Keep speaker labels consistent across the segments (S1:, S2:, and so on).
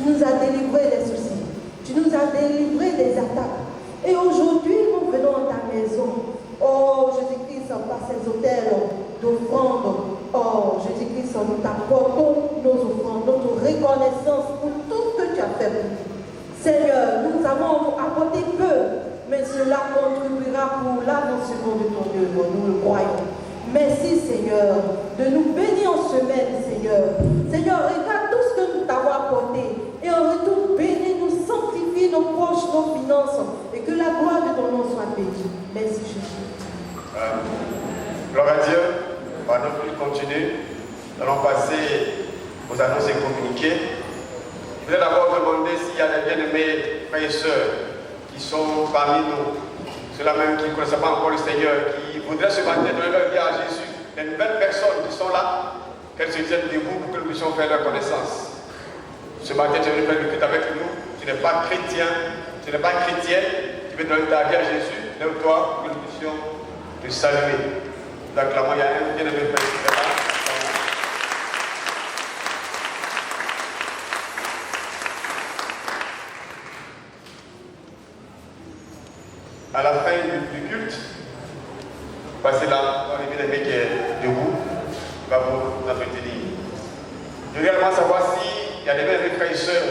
S1: Tu nous as délivrés des soucis. Tu nous as délivrés des attaques. Et aujourd'hui, nous venons à ta maison. Oh, Jésus-Christ, par ces autels d'offrande. Oh, Jésus-Christ, nous t'apportons nos offrandes, notre reconnaissance pour tout ce que tu as fait pour nous. Seigneur, nous avons apporté peu, mais cela contribuera pour l'avancement de ton œuvre, nous le croyons. Merci, Seigneur, de nous bénir en semaine, Seigneur. Seigneur, regarde tout ce que nous t'avons apporté. Et en retour, bénis, nous sanctifie nos poches, nos finances. Et que la gloire de ton nom soit bénie. Merci, Jésus.
S2: Gloire à Dieu. Pendant que nous continuons, nous allons passer aux annonces et communiqués. Je voudrais d'abord demander s'il y a des bien-aimés frères et sœurs qui sont parmi nous, ceux-là même qui ne connaissent pas encore le Seigneur, qui voudraient ce matin donner leur vie à Jésus, les nouvelles personnes qui sont là, qu'elles se tiennent debout pour que nous puissions faire leur connaissance. Ce matin, tu veux faire le culte avec nous, tu n'es pas chrétien, tu n'es pas chrétienne, tu veux donner ta vie à Jésus, lève-toi pour que nous puissions te saluer. Donc là, il y a un bien-aimé frère qui est là. À la fin du culte, passez là, dans les bien-aimés qui est debout, va vous entretenir. Je veux également savoir s'il y a des bien-aimés frères et sœurs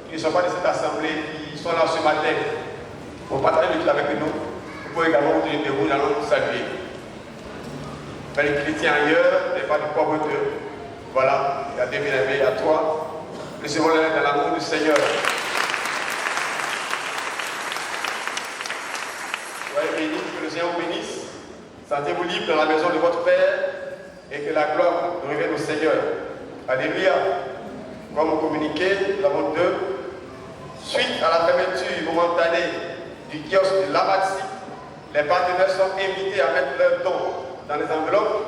S2: qui ne sont pas de cette assemblée, qui sont là ce matin pour partager le culte avec nous. Vous pouvez également vous tenir debout, nous allons vous saluer. Mais les chrétiens ailleurs, n'est pas de pauvreté. Voilà, il y a des bien-aimés à toi. Recevons-les dans l'amour du Seigneur. Soyez bénis, que le Seigneur vous bénisse. Sentez-vous libre dans la maison de votre Père et que la gloire revienne au Seigneur. Alléluia. Comme communiqué, nous avons deux. Suite à la fermeture momentanée du kiosque de l'Abatsi, les partenaires sont invités à mettre leurs dons dans les enveloppes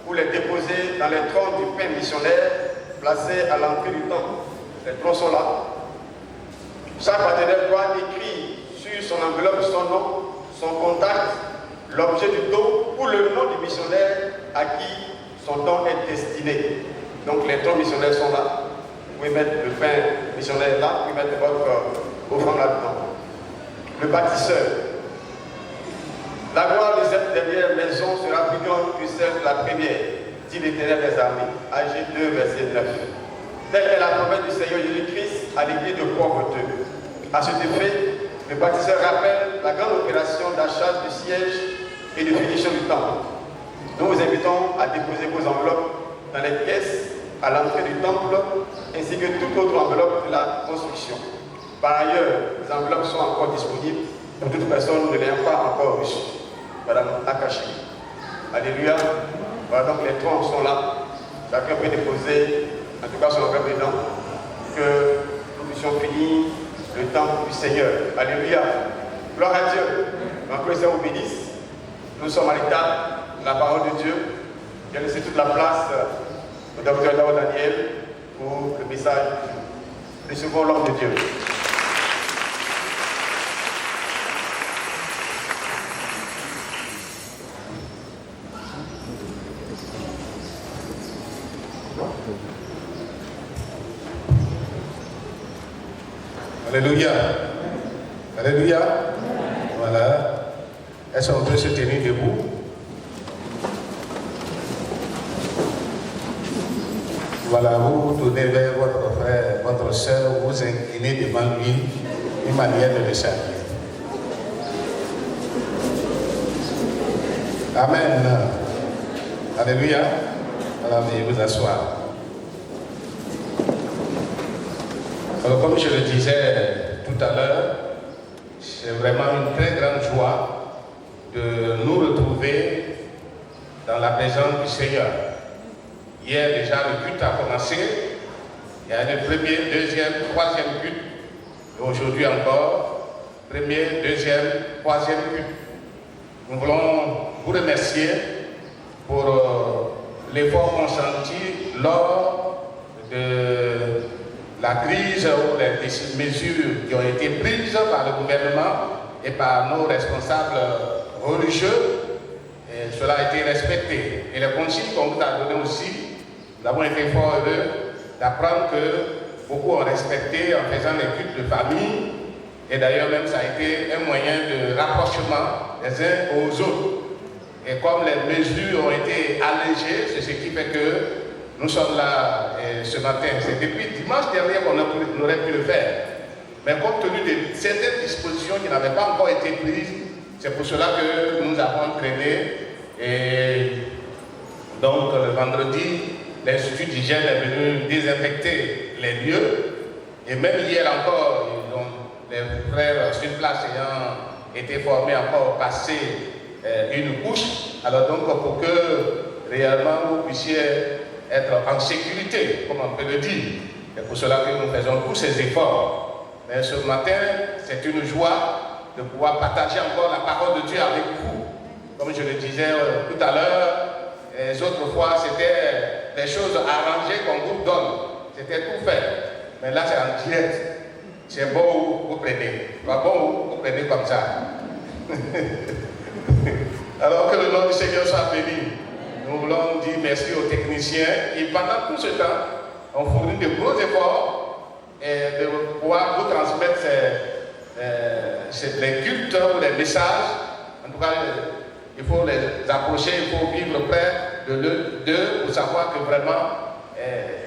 S2: pour les déposer dans les troncs du pain missionnaire placés à l'entrée du temple. Les troncs sont là. Chaque partenaire doit écrire sur son enveloppe son nom, son contact, l'objet du don ou le nom du missionnaire à qui son don est destiné. Donc les troncs missionnaires sont là. Vous pouvez mettre le pain missionnaire là, vous pouvez mettre votre offrande là-dedans. Le bâtisseur. La gloire de cette dernière maison sera plus grande que celle de la première, dit l'Éternel des armées. Agé 2, verset 9. Telle est la promesse du Seigneur Jésus-Christ à l'église de Port-Breteux. À cet effet, le bâtisseur rappelle la grande opération d'achat du siège et de finition du temple. Nous vous invitons à déposer vos enveloppes dans les caisses à l'entrée du temple, ainsi que toute autre enveloppe de la construction. Par ailleurs, les enveloppes sont encore disponibles pour toute personne ne l'ayant pas encore reçue. Madame Akashi. Alléluia. Voilà, donc les troncs sont là. Chacun peut déposer, en tout cas son enveloppe dedans, que nous puissions finir le temps du Seigneur. Alléluia. Gloire à Dieu. Donc que le Seigneur vous bénisse. Nous sommes à l'état de la parole de Dieu. Je vais laisser toute la place au docteur Dao Daniel pour le message. Recevons l'homme de Dieu.
S3: Alléluia. Alléluia. Voilà. Est-ce qu'on peut se tenir debout? Voilà, vous vous tournez vers votre frère, votre soeur, vous inclinez devant lui, une manière de le saluer. Amen. Alléluia. Alors, veuillez vous asseoir. Alors, comme je le disais tout à l'heure, c'est vraiment une très grande joie de nous retrouver dans la présence du Seigneur. Hier déjà le culte a commencé, il y a le premier, deuxième, troisième culte, et aujourd'hui encore, premier, deuxième, troisième culte. Nous voulons vous remercier pour l'effort consenti lors de la crise ou les mesures qui ont été prises par le gouvernement et par nos responsables religieux. Et cela a été respecté. Et les consignes qu'on vous a données aussi, nous avons été fort heureux d'apprendre que beaucoup ont respecté en faisant les cultes de famille. Et d'ailleurs, même ça a été un moyen de rapprochement les uns aux autres. Et comme les mesures ont été allégées, c'est ce qui fait que nous sommes là ce matin. C'est depuis dimanche dernier qu'on aurait pu le faire. Mais compte tenu de certaines dispositions qui n'avaient pas encore été prises, c'est pour cela que nous avons entraîné. Et donc le vendredi, l'Institut d'hygiène est venu désinfecter les lieux. Et même hier encore, les frères sur place ayant été formés encore passer une couche. Alors donc pour que réellement vous puissiez être en sécurité, comme on peut le dire. C'est pour cela que nous faisons tous ces efforts. Mais ce matin, c'est une joie de pouvoir partager encore la parole de Dieu avec vous. Comme je le disais tout à l'heure, les autres fois, c'était des choses arrangées qu'on vous donne. C'était tout fait. Mais là, c'est en direct. C'est bon, vous prenez. Pas bon, vous prenez comme ça. Alors que le nom du Seigneur soit béni. Nous voulons dire merci aux techniciens qui, pendant tout ce temps, ont fourni de gros efforts et de pouvoir vous transmettre les cultes ou les messages. En tout cas, il faut les approcher, il faut vivre près d'eux pour savoir que vraiment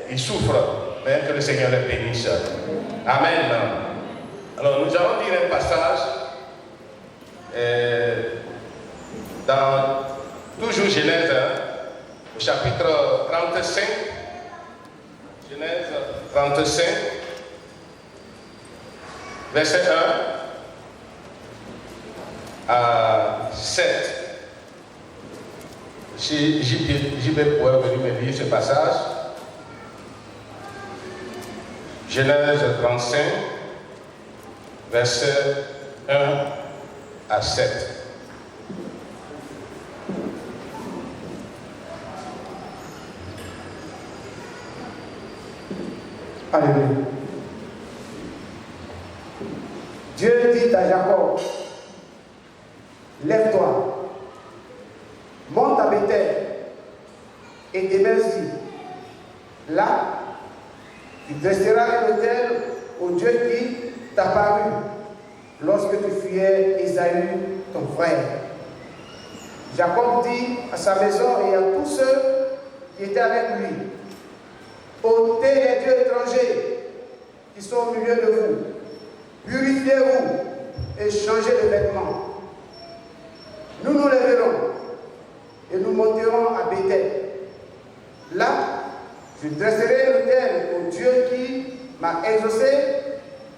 S3: ils souffrent, mais que le Seigneur les bénisse. Amen. Alors nous allons lire un passage dans toujours Genèse, au chapitre 35. Genèse 35, verset 1 à 7. Si JB pourrait venir me lire ce passage. Genèse 35, verset 1 à 7.
S4: Alléluia. Dieu dit à Jacob, lève-toi, monte à Bethel et demeure-y. Là, tu dresseras un autel au Dieu qui t'a paru lorsque tu fuyais Ésaü, ton frère. Jacob dit à sa maison et à tous ceux qui étaient avec lui, ôtez les dieux étrangers qui sont au milieu de vous, purifiez-vous et changez de vêtements. Nous nous lèverons et nous monterons à Bethel. Là, je dresserai l'autel au Dieu qui m'a exaucé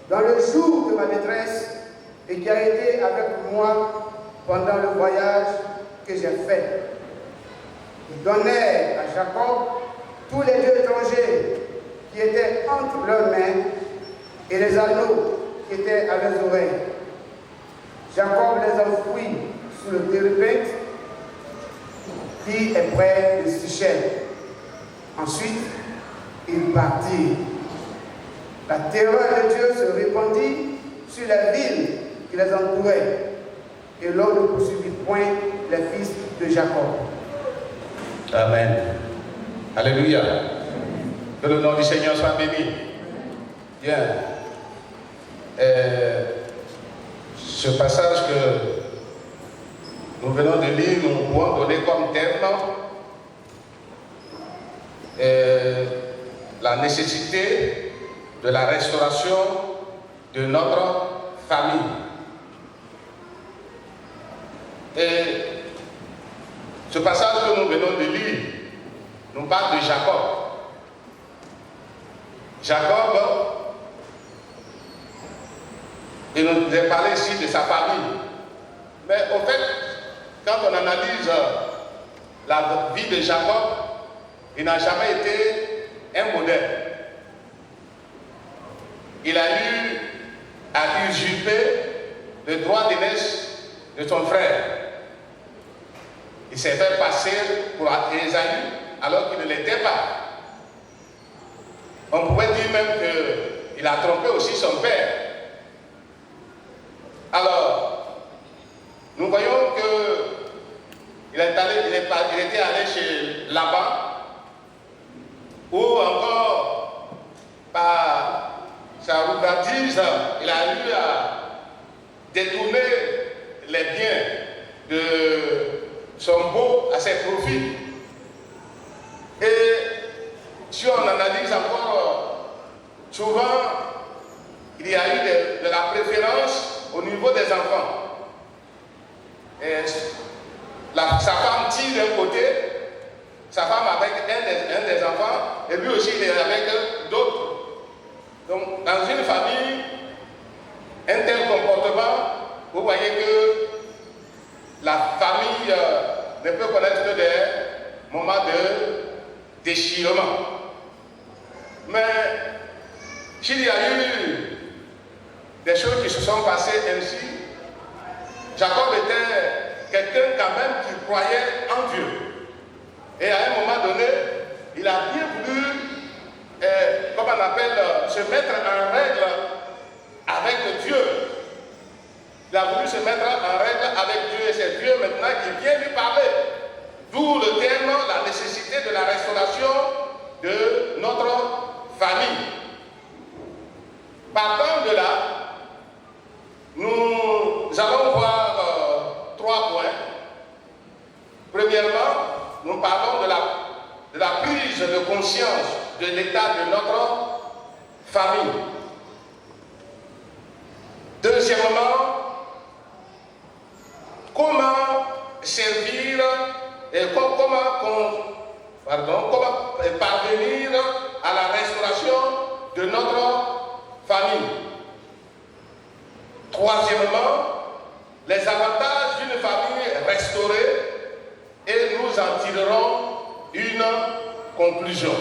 S4: dans le jour de ma détresse et qui a été avec moi pendant le voyage que j'ai fait. Ils donnèrent à Jacob tous les dieux étrangers qui étaient entre leurs mains et les anneaux qui étaient à leurs oreilles. Jacob les enfouit sous le térébinthe qui est près de Sichem. Ensuite, il partit. La terreur de Dieu se répandit sur la ville qui les entourait, et l'on ne poursuivit point les fils de Jacob.
S3: Amen. Alléluia. Que le nom du Seigneur soit béni. Bien. Ce passage que nous venons de lire, nous pouvons donner comme terme la nécessité de la restauration de notre famille. Et ce passage que nous venons de lire nous parle de Jacob. Jacob, il nous a parlé ici de sa famille. Mais au fait, quand on analyse la vie de Jacob, il n'a jamais été un modèle. Il a eu à usurper le droit d'aînesse de son frère. Il s'est fait passer pour Ésaü alors qu'il ne l'était pas. On pourrait dire même qu'il a trompé aussi son père. Alors, nous voyons qu'il était allé chez Laban, ou encore par sa rougardise, il a eu à détourner les biens de son beau à ses profits. Et si on analyse encore, souvent, il y a eu de la préférence au niveau des enfants. Et sa femme tire d'un côté, sa femme avec un des enfants, et lui aussi il est avec d'autres. Donc, dans une famille, un tel comportement, vous voyez que la famille ne peut connaître que des moments de déchirement. Mais s'il y a eu des choses qui se sont passées ainsi, Jacob était quelqu'un quand même qui croyait en Dieu. Et à un moment donné, il a bien voulu, comme on appelle, se mettre en règle avec Dieu. Il a voulu se mettre en règle avec Dieu et c'est Dieu maintenant qui vient lui parler. D'où le terme, la nécessité de la restauration de notre famille. Partant de là, nous allons voir 3 points. Premièrement, nous parlons de la prise de conscience de l'état de notre famille. Deuxièmement, comment servir et comment parvenir à la restauration de notre famille. Troisièmement, les avantages d'une famille restaurée et nous en tirerons une conclusion.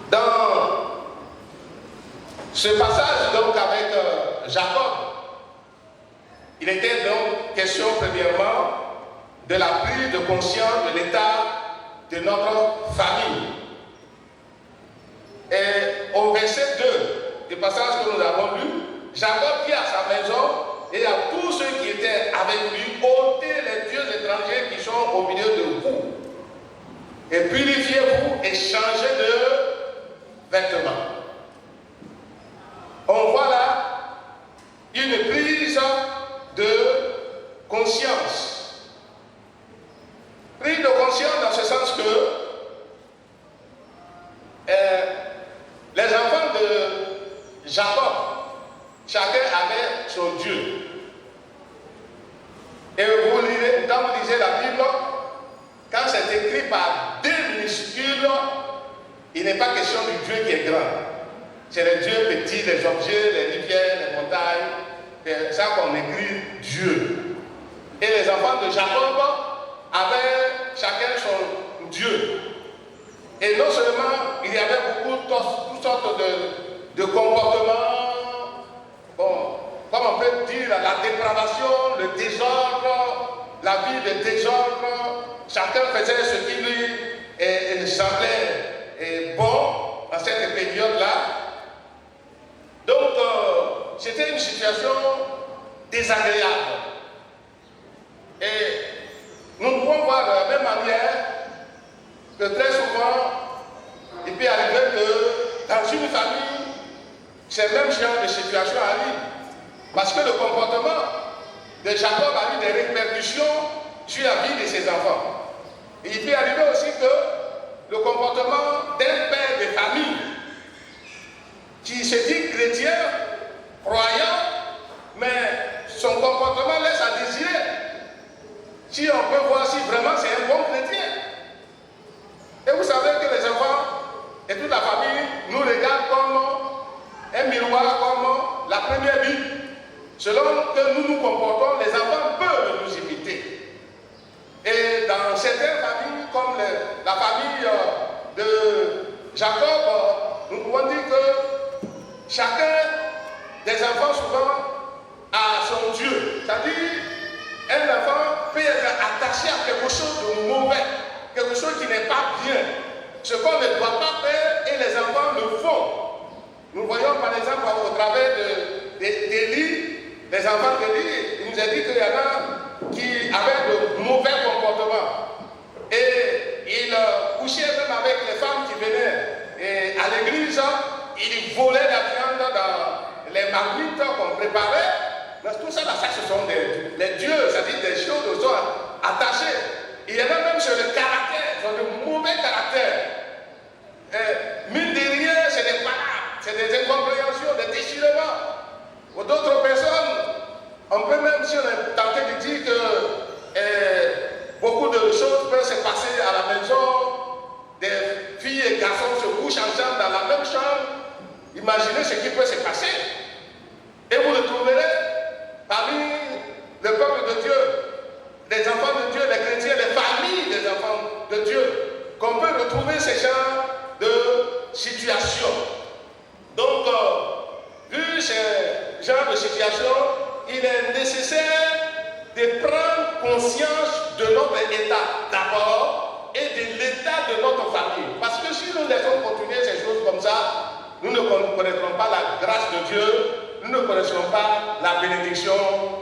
S3: Dans ce passage donc avec Jacob, il était donc question premièrement de la prise de conscience de l'état de notre famille. Et au verset 2 du passage que nous avons lu, Jacob dit à sa maison et à tous ceux qui étaient avec lui, ôtez les dieux étrangers qui sont au milieu de vous et purifiez-vous et changez de vêtements. On voit là une prise de conscience. Prise de conscience dans ce sens que les enfants de Jacob, chacun avait son Dieu. Et vous lirez, quand vous lisez la Bible, quand c'est écrit par D minuscules, il n'est pas question du Dieu qui est grand. C'est les dieux petits, les objets, les rivières, les montagnes. C'est ça qu'on écrit Dieu. Et les enfants de Jacob avaient chacun son Dieu. Et non seulement il y avait toutes sortes de comportements, bon, comme on peut dire la dépravation, le désordre, la vie de désordre. Chacun faisait ce qui lui semblait bon en cette période-là. Donc, c'était une situation désagréable. Et nous pouvons voir de la même manière que très souvent, il peut arriver que dans une famille, ces mêmes genres de situations arrivent. Parce que le comportement de Jacob a eu des répercussions sur la vie de ses enfants. Et il peut arriver aussi que le comportement d'un père de famille qui se dit chrétien, croyant, mais son comportement laisse à désirer. Si on peut voir si vraiment c'est un bon chrétien. Et vous savez que les enfants et toute la famille nous regardent comme un miroir, comme la première Bible. Selon que nous nous comportons, les enfants peuvent nous imiter. Et dans certaines familles, comme la famille de Jacob, nous pouvons dire que chacun des enfants souvent a son Dieu. C'est-à-dire, un enfant peut être attaché à quelque chose de mauvais, quelque chose qui n'est pas bien, ce qu'on ne doit pas faire et les enfants le font. Nous voyons par exemple au travers d'Élie, les enfants d'Élie, il nous a dit qu'il y en a qui avaient de mauvais comportements. Et il couchait même avec les femmes qui venaient à l'église ils volaient la viande dans les marmites qu'on préparait. Mais tout ça, ça ce sont les dieux, c'est-à-dire des choses qui sont attachées. Il y en a même sur le caractère, ils ont de mauvais caractères. Mine de rien, c'est des parades, c'est des incompréhensions, des déchirements. Pour d'autres personnes, on peut même, si on est tenté de dire que beaucoup de choses peuvent se passer à la maison, des filles et garçons se couchent ensemble dans la même chambre, imaginez ce qui peut se passer. Et vous le trouverez parmi le peuple de Dieu, les enfants de Dieu, les chrétiens, les familles des enfants de Dieu, qu'on peut retrouver ce genre de situation. Donc, vu ce genre de situation, il est nécessaire de prendre conscience de notre état d'abord et de l'état de notre famille. Parce que si nous laissons continuer ces choses comme ça, nous ne connaîtrons pas la grâce de Dieu, nous ne connaîtrons pas la bénédiction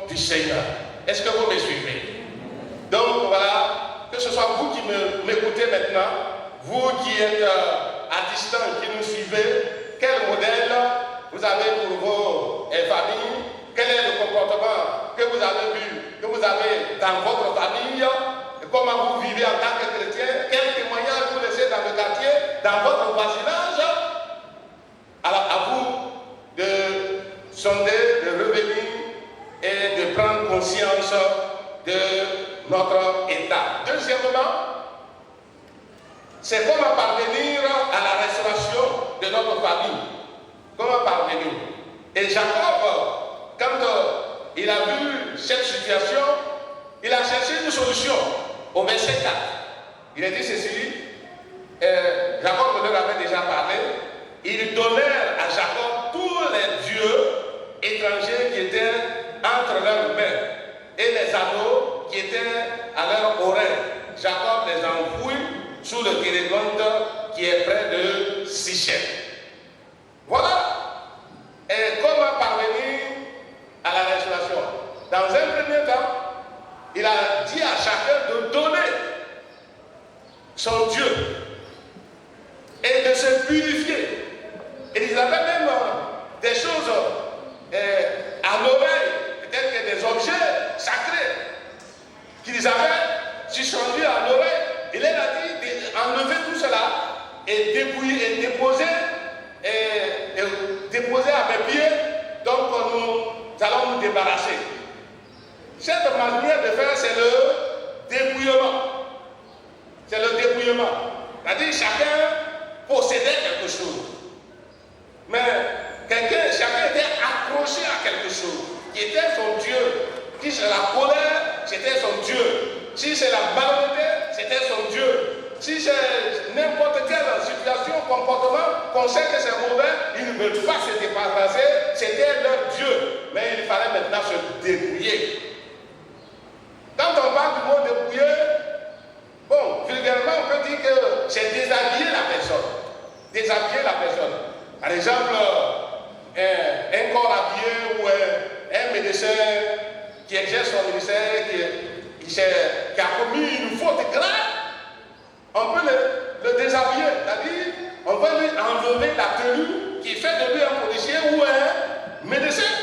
S3: du Seigneur. Est-ce que vous me suivez? Donc voilà, que ce soit vous qui m'écoutez maintenant, vous qui êtes à distance, qui nous suivez, quel modèle vous avez pour vos familles, quel est le comportement que vous avez vu, que vous avez dans votre famille, et comment vous vivez en tant que chrétien, quel témoignage vous laissez dans le quartier, dans votre voisinage. Alors à vous de sonder, de revenir et de prendre conscience de notre état. Deuxièmement, c'est comment parvenir à la restauration de notre famille. Comment parvenir? Et Jacob, quand il a vu cette situation, il a cherché une solution. Au verset 4, il a dit ceci, Jacob leur avait déjà parlé, ils donnèrent à Jacob tous les dieux étrangers qui étaient entre leurs mains et les anneaux qui étaient à leurs oreilles. Jacob les enfouit sous le télégonte qui est près de Sichem. Voilà. Et comment parvenir à la restauration? Dans un premier temps, il a dit à chacun de donner son Dieu et de se purifier. Et ils avaient même des choses à l'oreille, peut-être que des objets sacrés qu'ils avaient suspendus à l'oreille. Il leur a dit d'enlever tout cela et dépouiller et déposer à mes pieds. Donc nous allons nous débarrasser. Cette manière de faire, c'est le dépouillement. C'est le dépouillement. C'est-à-dire chacun possédait quelque chose. Mais chacun était accroché à quelque chose qui était son Dieu. Si c'est la colère, c'était son Dieu. Si c'est la malhonnêteté, c'était son Dieu. Si c'est n'importe quelle situation, comportement, qu'on sait que c'est mauvais, ils ne veulent pas se débarrasser, c'était leur Dieu. Mais il fallait maintenant se débrouiller. Quand on parle du mot débrouiller, bon, vulgairement, on peut dire que c'est déshabiller la personne. Déshabiller la personne. Par exemple, un corps habillé ou un médecin qui exerce son ministère, qui a commis une faute grave, on peut le déshabiller. C'est-à-dire, on peut lui enlever la tenue qui fait de lui un policier ou un médecin.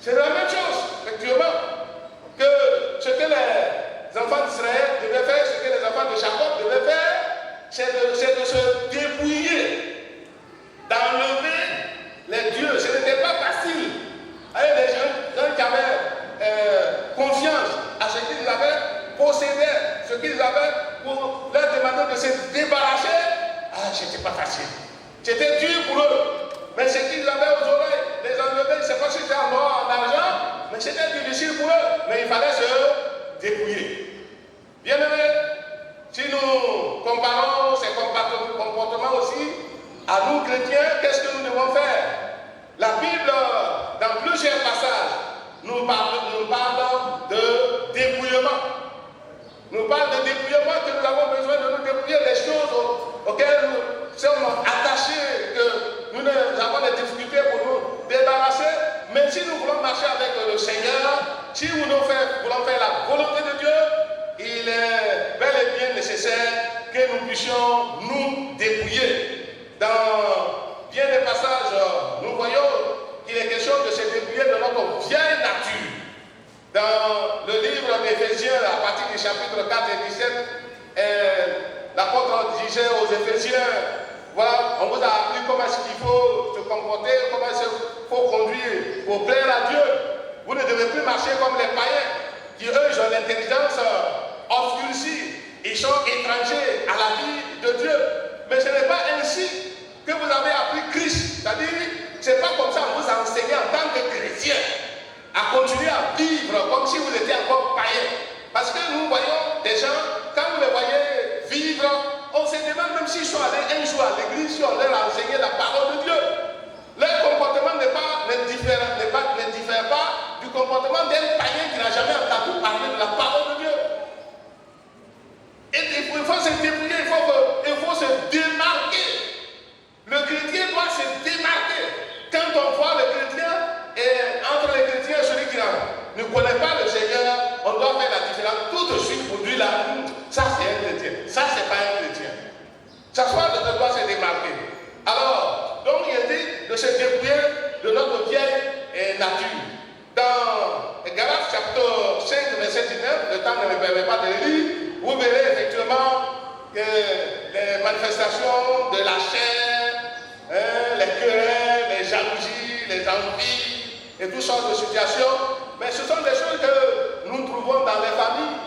S3: C'est la même chose, effectivement, que ce que les enfants d'Israël devaient faire, ce que les enfants de Jacob devaient faire, c'est de se dépouiller, d'enlever les dieux. Ce n'était pas facile. Avec les gens qui avaient confiance à ce qu'ils avaient, possédaient ce qu'ils avaient, pour leur demander de se débarrasser, c'était pas facile. C'était dur pour eux. Mais ce qu'ils avaient aux oreilles, les enlever, c'est pas si c'était en or, en argent, mais c'était difficile pour eux. Mais il fallait se dépouiller. Bien aimé, si nous comparons ces comportements aussi à nous chrétiens, qu'est-ce que nous devons faire? La Bible, dans plusieurs passages, nous parle de dépouillement. Nous parle de dépouillement, que nous avons besoin de nous dépouiller des choses auxquelles nous sommes attachés, que nous avons des difficultés pour nous débarrasser. Mais si nous voulons marcher avec le Seigneur, si nous voulons faire la volonté de Dieu, il est bel et bien nécessaire que nous puissions nous dépouiller. Dans bien des passages, passage, nous voyons qu'il est question de se dépouiller de notre vieille nature. Dans le livre d'Éphésiens, à partir du chapitre 4 et 17, l'apôtre disait aux Éphésiens, voilà, on vous a appris comment est-ce qu'il faut se comporter, comment est-ce qu'il faut conduire pour plaire à Dieu. Vous ne devez plus marcher comme les païens, qui eux, ils ont l'intelligence obscurcie. Ils sont étrangers à la vie de Dieu. Mais ce n'est pas ainsi que vous avez appris Christ. C'est-à-dire, ce n'est pas comme ça que vous enseignez en tant que chrétien à continuer à vivre comme si vous étiez encore païen. Parce que nous voyons des gens, quand vous les voyez vivre, on se demande même s'ils sont allés un jour à l'église, si on leur a enseigné la parole de Dieu. Leur comportement ne diffère pas du comportement d'un païen qui n'a jamais entendu parler de la parole de Dieu. Et il faut se débrouiller, il faut se démarquer. Le chrétien doit se démarquer. Quand on voit le chrétien, et entre les chrétiens et celui qui ne connaît pas le Seigneur, on doit faire la différence tout de suite pour lui là. Ça c'est un chrétien, ça c'est pas un chrétien. Ça doit se démarquer. Alors, donc il est dit de se débrouiller de notre vieille nature. Dans Galates chapitre 5, verset 19, le temps ne me permet pas de le lire, vous verrez effectivement que les manifestations de la chair, les querelles, les jalousies, les envies et toutes sortes de situations, mais ce sont des choses que nous trouvons dans les familles.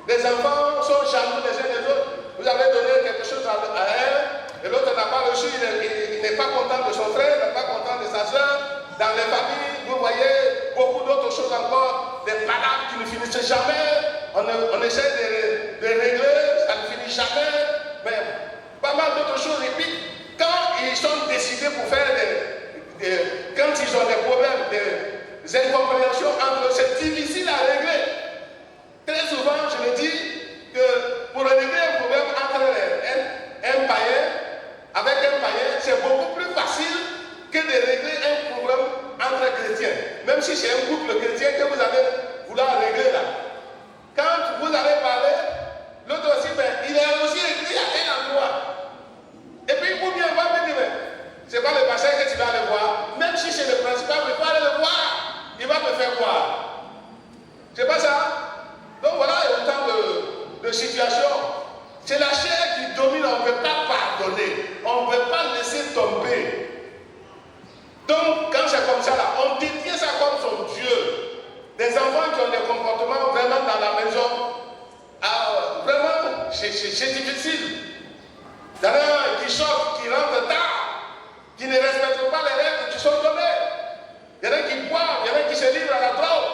S3: Les enfants sont jaloux les uns des autres. Vous avez donné quelque chose à elle et l'autre n'a pas reçu, il n'est pas content de son frère, il n'est pas content de sa soeur. Dans les familles, vous voyez beaucoup d'autres choses encore, des balades qui ne finissent jamais. On essaie de régler, ça ne finit jamais. Mais pas mal d'autres choses. Et puis, quand ils sont décidés pour faire quand ils ont des problèmes, des incompréhensions entre eux, c'est difficile à régler. Très souvent, je le dis, que pour régler un problème entre un païen, avec un païen, c'est beaucoup plus facile que de régler un problème entre chrétiens. Même si c'est un couple chrétien que vous allez vouloir régler là. Quand vous allez parler, l'autre aussi, il est aussi écrit à quel endroit. Et puis, ou bien, va me dire, c'est pas le pasteur que tu vas aller voir. Même si c'est le principal, il va aller le voir. Il va me faire voir. C'est pas ça? Donc voilà, il y a autant de situations. C'est la chair qui domine, on ne peut pas pardonner. On ne peut pas laisser tomber. Donc, quand c'est comme ça, là, on détient ça comme son Dieu. Des enfants qui ont des comportements vraiment dans la maison, vraiment, c'est difficile. Il y en a qui sortent, qui rentrent tard, qui ne respectent pas les règles qui sont données. Il y en a qui boivent, il y en a qui se livrent à la drogue,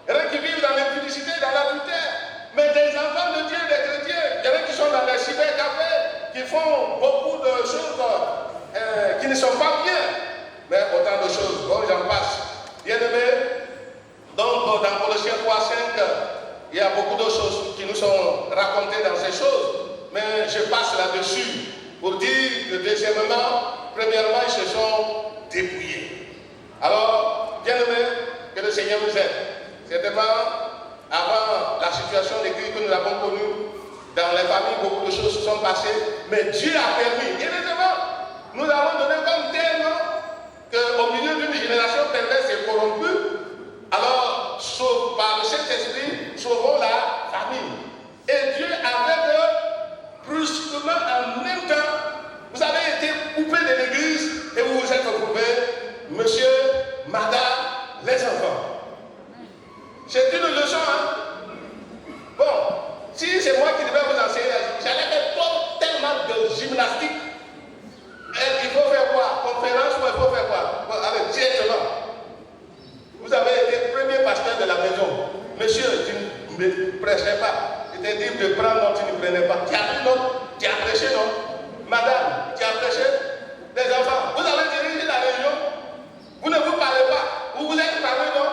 S3: il y en a qui vivent dans l'impudicité, dans l'adultère. Mais des enfants de Dieu, des chrétiens, il y en a qui sont dans les cybercafés, qui font beaucoup de choses qui ne sont pas bien. Mais autant de choses, bon, j'en passe. Bien-aimés, donc dans Colossiens 3, 5, il y a beaucoup de choses qui nous sont racontées dans ces choses. Mais je passe là-dessus pour dire que deuxièmement, premièrement, ils se sont dépouillés. Alors, bien-aimés, que le Seigneur nous aide. Certainement, avant la situation de crise que nous avons connue, dans les familles, beaucoup de choses se sont passées, mais Dieu a permis. Heureusement, nous avons donné comme terme qu'au milieu d'une génération perverse et corrompue, alors, par le Saint-Esprit, sauvons la famille. Et Dieu avec eux, brusquement, en même temps, vous avez été coupé de l'église et vous vous êtes retrouvés, monsieur, madame, les enfants. C'est une leçon, hein? Bon, si c'est moi qui devais vous enseigner, j'allais faire tellement de gymnastique. Et il faut faire quoi? Conférence ou il faut faire quoi? Bon, allez, directement. Vous avez été premier pasteur de la maison. Monsieur, tu ne prêchais pas. Je t'ai dit de prendre, non, tu ne prenais pas. Tu as pris, non? Tu as prêché, non? Madame, tu as prêché? Les enfants, vous avez dirigé la réunion. Vous ne vous parlez pas. Vous vous êtes parlé, non?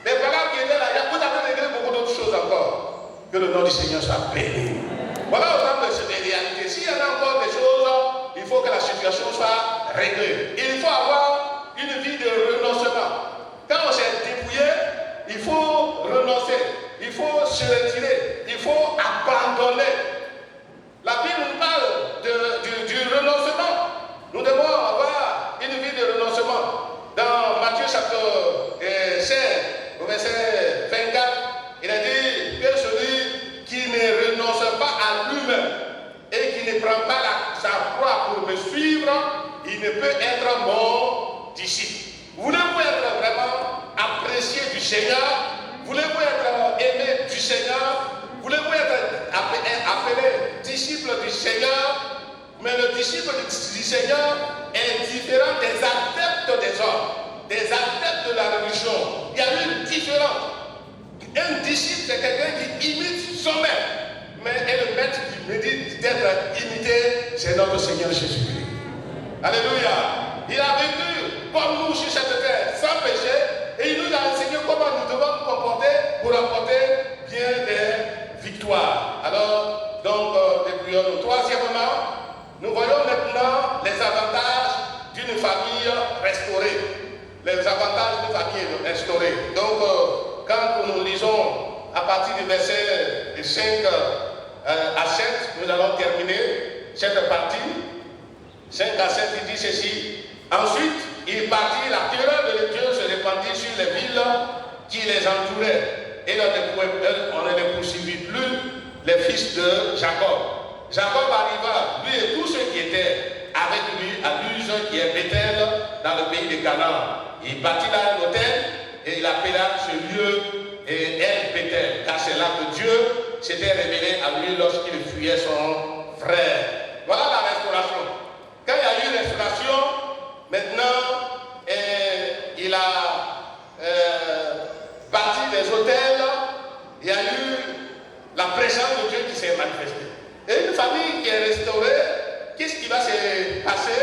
S3: Les parents qui étaient là, vous avez réglé beaucoup d'autres choses encore. Que le nom du Seigneur soit béni. Voilà autant de réalités. S'il y en a encore des choses, il faut que la situation soit réglée. Il faut avoir une vie de renoncement. Quand on s'est dépouillé, il faut renoncer, il faut se retirer, il faut abandonner. La Bible nous parle du renoncement. Nous devons avoir une vie de peut être mon disciple. Voulez-vous être vraiment apprécié du Seigneur? Voulez-vous être aimé du Seigneur? Voulez-vous être appelé disciple du Seigneur? Mais le disciple du Seigneur est différent des adeptes des hommes, des adeptes de la religion. Il y a une différence. Un disciple, c'est quelqu'un qui imite son maître. Mais le maître qui mérite d'être imité, c'est notre Seigneur Jésus-Christ. Alléluia. Il a vécu comme nous sur cette terre, sans péché, et il nous a enseigné comment nous devons nous comporter pour apporter bien des victoires. Alors, donc, débrouillons-nous. Troisièmement, nous voyons maintenant les avantages d'une famille restaurée. Les avantages d'une famille restaurée. Donc, quand nous lisons à partir du verset 5 à 7, nous allons terminer cette partie. 5 à 7, il dit ceci. Ensuite, il partit, la terreur de Dieu se répandit sur les villes qui les entouraient. Et on ne les poursuivit plus, les fils de Jacob. Jacob arriva, lui et tous ceux qui étaient avec lui, à Luz, qui est Bethel, dans le pays de Canaan. Il bâtit là un hôtel et il appela ce lieu El Bethel, car c'est là que Dieu s'était révélé à lui lorsqu'il fuyait son frère. Voilà la restauration. Quand il y a eu restauration, maintenant, il a bâti des hôtels, il y a eu la présence de Dieu qui s'est manifestée. Et une famille qui est restaurée, qu'est-ce qui va se passer?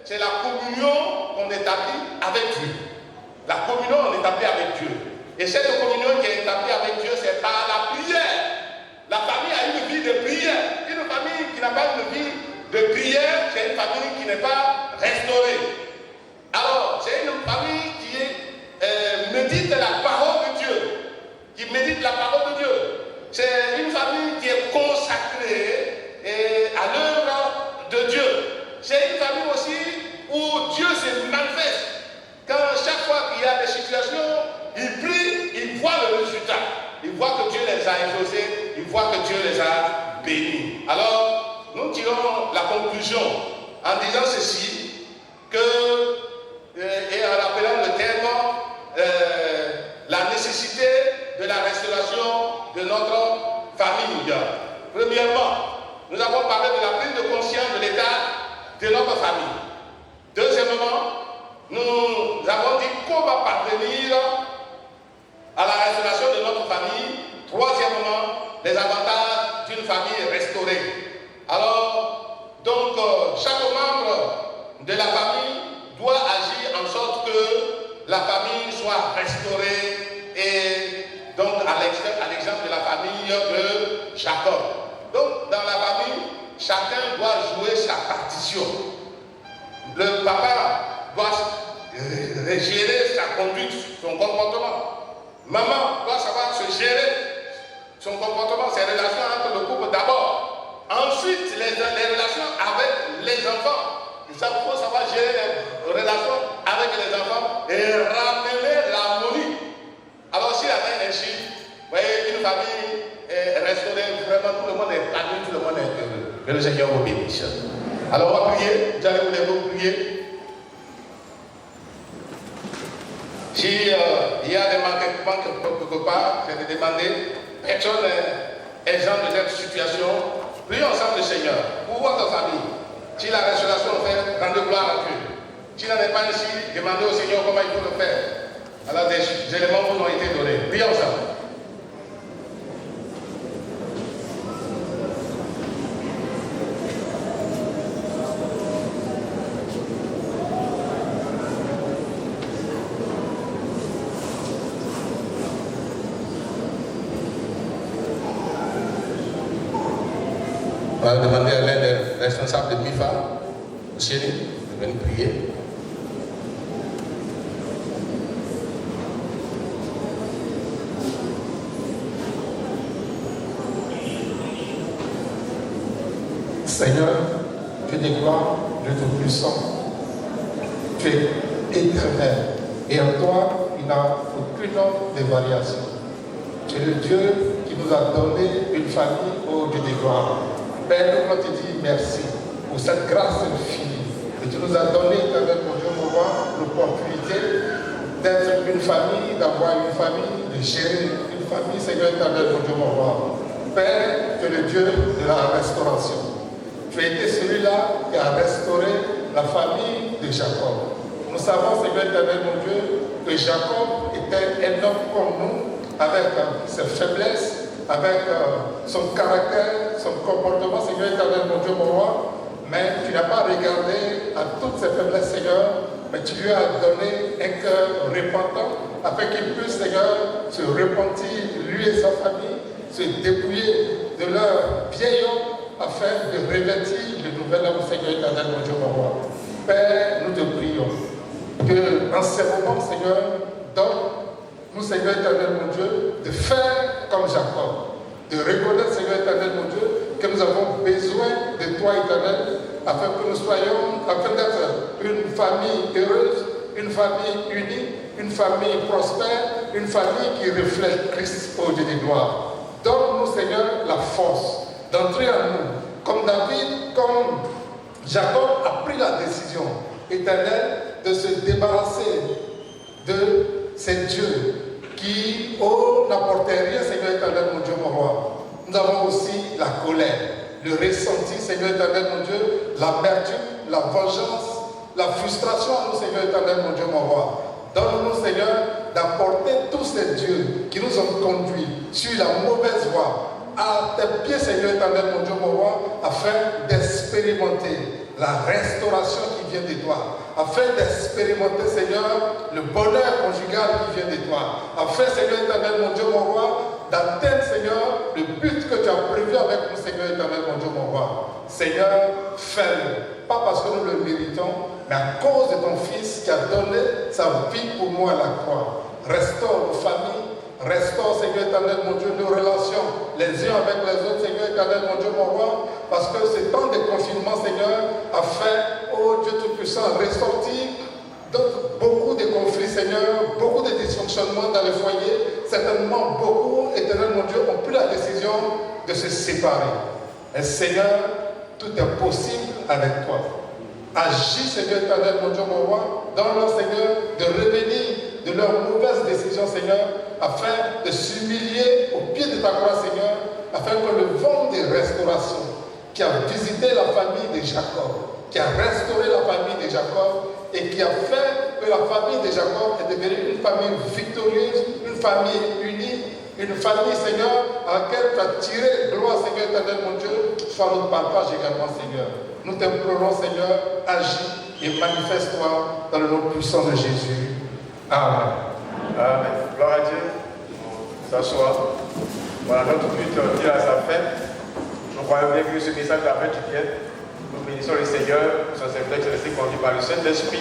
S3: C'est la communion qu'on établit avec Dieu. La communion qu'on établit avec Dieu. Et cette communion qui est établie avec Dieu, c'est par la prière. La famille a une vie de prière. Une famille qui n'a pas une vie de prière, c'est une famille qui n'est pas restaurée. Alors, c'est une famille qui médite la parole de Dieu. Qui médite la parole de Dieu. C'est une famille qui est consacrée à l'œuvre de Dieu. C'est une famille aussi où Dieu se manifeste. Quand chaque fois qu'il y a des situations, ils prient, ils voient le résultat. Ils voient que Dieu les a exaucés, ils voient que Dieu les a bénis. Alors, nous tirons la conclusion en disant ceci, que, et en rappelant le terme, la nécessité de la restauration de notre famille. Premièrement, nous avons parlé de la prise de conscience de l'état de notre famille. Deuxièmement, nous avons dit comment parvenir à la restauration de notre famille. Troisièmement, les avantages d'une famille restaurée. Alors, donc, chaque membre de la famille doit agir en sorte que la famille soit restaurée et donc à l'exemple de la famille de Jacob. Donc, dans la famille, chacun doit jouer sa partition. Le papa doit gérer sa conduite, son comportement. Maman doit savoir se gérer son comportement, ses relations entre le couple d'abord. Ensuite, les relations avec les enfants. Il faut savoir gérer les relations avec les enfants et ramener l'harmonie. Alors, si la main est chine, vous voyez, une famille est restaurée, vraiment tout le monde est épanoui, tout le monde est heureux. Que le Seigneur vous bénisse. Alors, on va prier. Vous allez vous prier. S'il y a des manquements quelque part, je vais demander, personne n'est exempt de cette situation. Prions ensemble le Seigneur pour votre famille. Si la restauration est faite, rendez gloire à Dieu. S'il n'en est pas ici, demandez au Seigneur comment il faut le faire. Alors des éléments vous ont été donnés. Prions ensemble. On va demander à l'un des responsables de MIFA, monsieur, de venir prier.
S5: Seigneur, tu es gloire, Dieu Tout-Puissant. Tu es éternel. Et en toi, il n'y a aucune des variations. Tu es le Dieu qui nous a donné une famille au Dieu de gloire. Père, nous voulons te dire merci pour cette grâce infinie. Et tu nous as donné, éternel mon Dieu, mon roi, l'opportunité d'être une famille, d'avoir une famille, de gérer une famille, Seigneur éternel mon Dieu, mon roi. Père, tu es le Dieu de la restauration. Tu as été celui-là qui a restauré la famille de Jacob. Nous savons, Seigneur éternel mon Dieu, que Jacob était un homme comme nous, avec ses faiblesses, avec son caractère, son comportement, Seigneur éternel mon Dieu, mon roi. Mais tu n'as pas regardé à toutes ces faiblesses, Seigneur, mais tu lui as donné un cœur repentant, afin qu'il puisse, Seigneur, se repentir, lui et sa famille, se dépouiller de leur vieil homme, afin de revêtir le nouvel homme, Seigneur éternel, mon Dieu, mon roi. Père, nous te prions que en ces moments, Seigneur, donne-nous, Seigneur éternel, mon Dieu, de faire comme Jacob, de reconnaître, Seigneur éternel, mon Dieu, que nous avons besoin de toi, éternel, afin que nous soyons, afin d'être une famille heureuse, une famille unie, une famille prospère, une famille qui reflète Christ au Dieu des gloires. Donne-nous, Seigneur, la force d'entrer en nous, comme David, comme Jacob a pris la décision éternelle de se débarrasser de ces dieux qui n'apportaient rien, Seigneur éternel, mon Dieu, mon roi. Nous avons aussi la colère, le ressenti, Seigneur éternel, mon Dieu, l'amertume, la vengeance, la frustration à nous, Seigneur éternel, mon Dieu, mon roi. Donne-nous, Seigneur, d'apporter tous ces dieux qui nous ont conduits sur la mauvaise voie à tes pieds, Seigneur éternel, mon Dieu, mon roi, afin d'expérimenter la restauration qui vient de toi, afin d'expérimenter, Seigneur, le bonheur conjugal qui vient de toi, afin, Seigneur éternel, mon Dieu, mon roi, d'atteindre, Seigneur, le but que tu as prévu avec nous, Seigneur éternel, mon Dieu, mon roi. Seigneur, fais-le, pas parce que nous le méritons, mais à cause de ton Fils qui a donné sa vie pour moi à la croix. Restaure nos familles, restaure, Seigneur éternel, mon Dieu, nos relations, les uns avec les autres, Seigneur éternel, mon Dieu, mon roi, parce que c'est temps de confinement, Seigneur, afin, oh Dieu Tout-Puissant, ressortir beaucoup de conflits, Seigneur, beaucoup de dysfonctionnements dans les foyers. Certainement, beaucoup, éternel, mon Dieu, ont pris la décision de se séparer. Et Seigneur, tout est possible avec toi. Agis, Seigneur éternel, mon Dieu, mon roi, dans leur, Seigneur, de revenir de leurs mauvaises décisions, Seigneur, afin de s'humilier au pied de ta croix, Seigneur, afin que le vent de restauration qui a visité la famille de Jacob, qui a restauré la famille de Jacob et qui a fait que la famille de Jacob est devenue une famille victorieuse, une famille unie, une famille, Seigneur, à laquelle tu as tiré gloire, Seigneur éternel, mon Dieu, soit notre partage également, Seigneur. Nous t'implorons, Seigneur, agis et manifeste-toi dans le nom puissant de Jésus. Amen.
S2: Amen. Gloire à Dieu. S'asseoir. Voilà, notre culte tire à sa fin. Nous croyons bien que ce message a fait du bien. Nous bénissons le Seigneur pour son serviteur qui est resté conduit par le Saint-Esprit,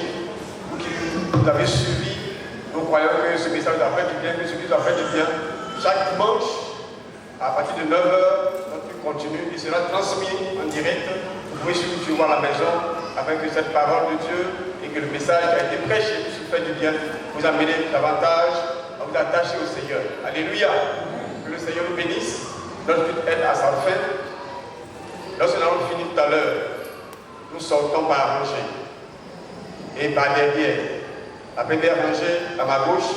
S2: qui nous avait suivi. Nous croyons que ce message a fait du bien, que ce message a fait du bien. Chaque dimanche, à partir de 9h, notre culte continue. Il sera transmis en direct. Vous pouvez suivre à la maison afin que cette parole de Dieu et que le message qui a été prêché puisse vous faire du bien, vous amener davantage à vous attacher au Seigneur. Alléluia. Que le Seigneur nous bénisse. Notre culte est à sa fin. Lorsque nous avons fini tout à l'heure, nous sortons par rangée et par derrière. La première rangée à ma gauche,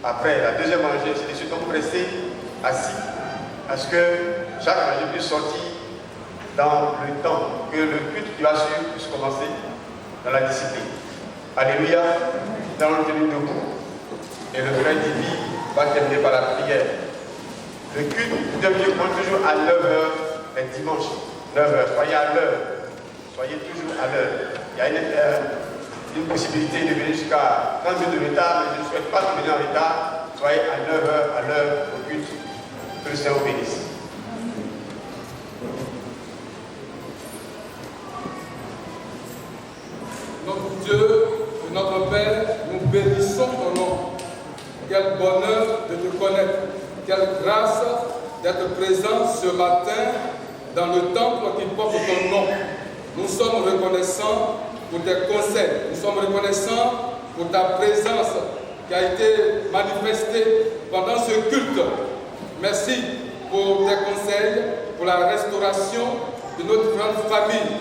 S2: après la deuxième rangée, c'est de suite donc rester assis. Parce que chaque rangée puisse sortir dans le temps que le culte qui va suivre puisse commencer dans la discipline. Alléluia. Nous allons nous tenir debout et le frère Divi va terminer par la prière. Le culte du dernier point toujours à 9h les dimanches. 9h, soyez à l'heure. Soyez toujours à l'heure. Il y a une possibilité de venir jusqu'à 30 minutes de retard, mais je ne souhaite pas venir en retard. Soyez à 9h à l'heure au culte. Que le Seigneur vous bénisse.
S6: Notre Dieu et notre Père, nous bénissons ton nom. Quel bonheur de te connaître. Quelle grâce d'être présent ce matin dans le temple qui porte ton nom. Nous sommes reconnaissants pour tes conseils. Nous sommes reconnaissants pour ta présence qui a été manifestée pendant ce culte. Merci pour tes conseils, pour la restauration de notre grande famille.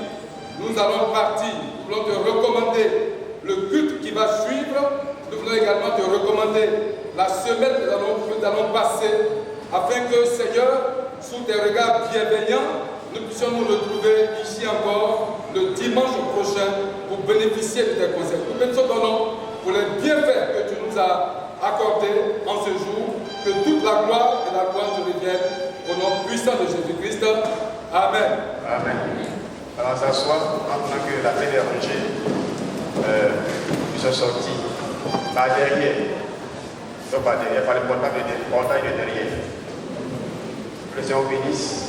S6: Nous allons partir voulons te recommander le culte qui va suivre. Nous voulons également te recommander la semaine que nous allons passer, afin que, Seigneur, sous tes regards bienveillants, nous puissions nous retrouver ici encore le dimanche prochain pour bénéficier de tes conseils. Nous bénissons ton nom pour les bienfaits que tu nous as accordés en ce jour. Que toute la gloire et la gloire te reviennent au nom puissant de Jésus-Christ. Amen.
S2: Amen. Alors s'asseoir maintenant que la paix est rangée, ils sont sortis par derrière. Non, pas derrière, pas le portail de derrière. Que le Seigneur bénisse.